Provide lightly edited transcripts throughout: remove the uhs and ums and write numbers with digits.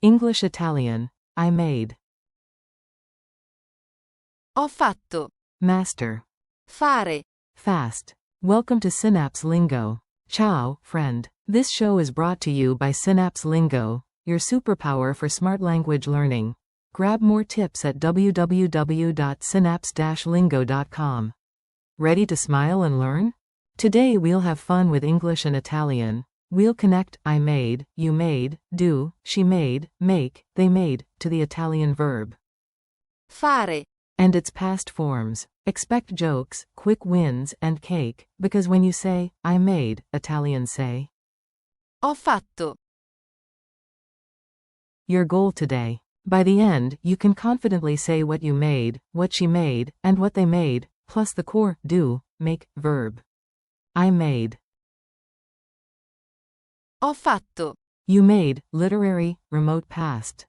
English Italian. I made. Ho fatto. Master. Fare. Fast. Welcome to Synapse Lingo. Ciao, friend. This show is brought to you by Synapse Lingo, your superpower for smart language learning. Grab more tips at www.synapse-lingo.com. Ready to smile and learn? Today we'll have fun with English and Italian. We'll connect I made, you made, do, she made, make, they made, to the Italian verb Fare. and its past forms. Expect jokes, quick wins, and cake, because when you say, I made, Italians say, Ho fatto. your goal today. By the end, you can confidently say what you made, what she made, and what they made, plus the core, do, make, verb. I made. Ho fatto. You made, literary, remote past.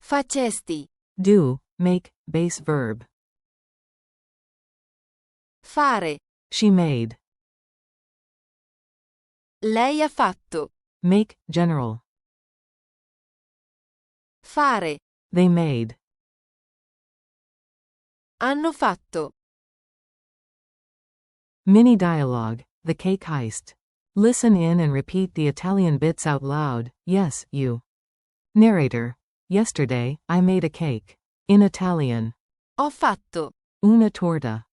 Facesti. Do, make, base verb. Fare. She made. Lei ha fatto. Make, general. Fare. They made. Hanno fatto. Mini dialogue, the cake heist. Listen in and repeat the Italian bits out loud. Yes, you. Narrator. Yesterday, I made a cake. In Italian. Ho fatto. Una torta.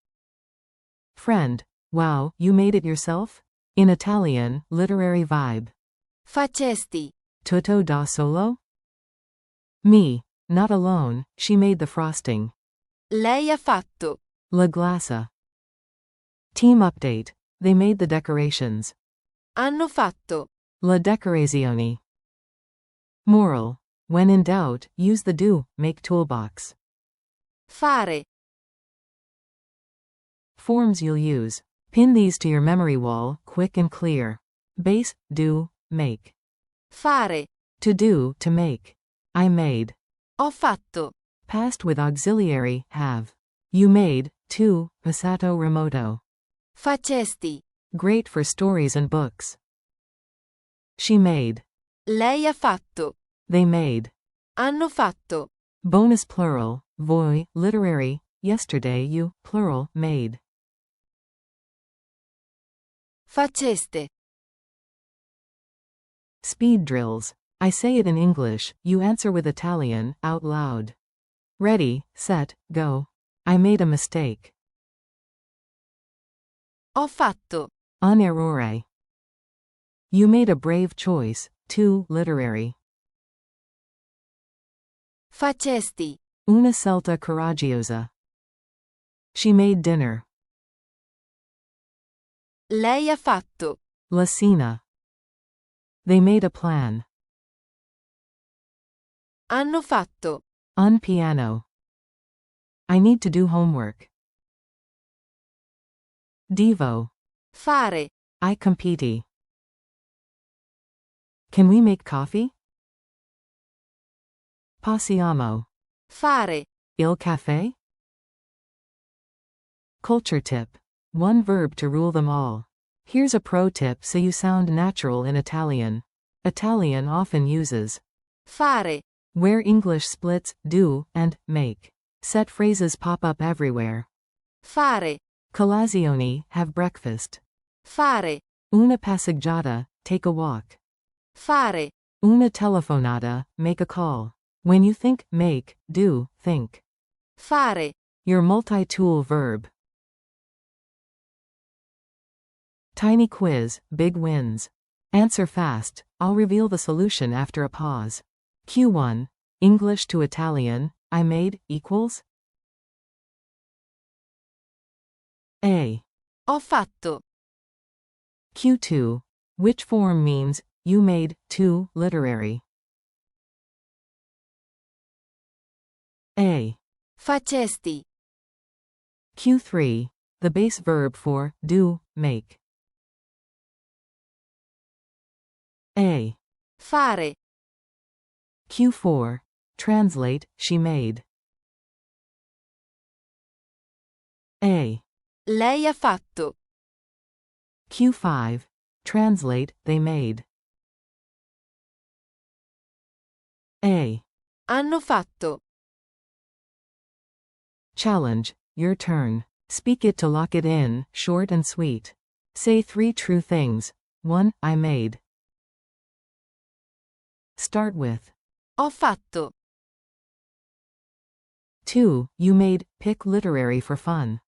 Friend. Wow, you made it yourself? In Italian, literary vibe. Facesti. Tutto da solo? Me. Not alone, she made the frosting. Lei ha fatto. La glassa. Team update. They made the decorations. Hanno fatto. La decorazione. Moral. When in doubt, use the do, make toolbox. Fare. Forms you'll use. Pin these to your memory wall, quick and clear. Base, do, make. Fare. To do, to make. I made. Ho fatto. Past with auxiliary, have. You made, to, passato remoto. Facesti. Great for stories and books. She made. Lei ha fatto. They made. Hanno fatto. Bonus plural, voi, literary, yesterday you, plural, made. Faceste. Speed drills. I say it in English, you answer with Italian, out loud. Ready, set, go. I made a mistake. Ho fatto. Un errore. You made a brave choice, too, literary. Facesti. Una scelta coraggiosa. She made dinner. Lei ha fatto. La cena. They made a plan. Hanno fatto. Un piano. I need to do homework. Devo. Fare. I compete. Can we make coffee? Passiamo. Fare. Il caffè? Culture tip. One verb to rule them all. Here's a pro tip so you sound natural in Italian. Italian often uses Fare. where English splits do and make. Set phrases pop up everywhere. Fare. Colazione, have breakfast. Fare. Una passeggiata, take a walk. Fare. Una telefonata, make a call. When you think make, do, think. Fare. Your multi-tool verb. Tiny quiz, big wins. Answer fast, I'll reveal the solution after a pause. Q1. English to Italian, I made, equals? A. Ho fatto. Q2. Which form means, you made, to, literary? A. Facesti. Q3. The base verb for, do, make. A. Fare. Q4. Translate, she made. A. Lei ha fatto. Q5. Translate, they made. Hanno fatto. Challenge. Your turn. Speak it to lock it in, short and sweet. Say 3 true things. 1. I made. Start with. Ho fatto. 2. You made. Pick literary for fun.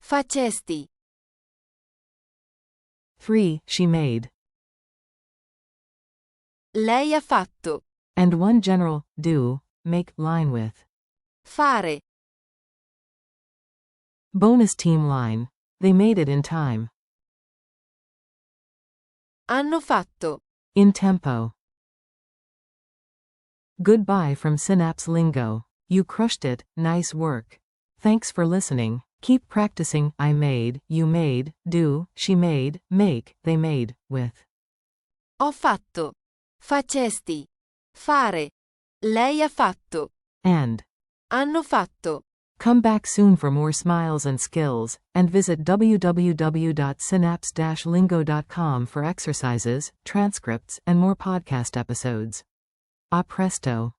Facesti. 3. She made. Lei ha fatto. And 1 general, do, make line with. Fare. Bonus team line. They made it in time. Hanno fatto. In tempo. Goodbye from Synapse Lingo. You crushed it, nice work. Thanks for listening. Keep practicing I made, you made, do, she made, make, they made, with. Ho fatto. Facesti. Fare. Lei ha fatto. And. Hanno fatto. Come back soon for more smiles and skills, and visit www.synapse-lingo.com for exercises, transcripts, and more podcast episodes. A presto.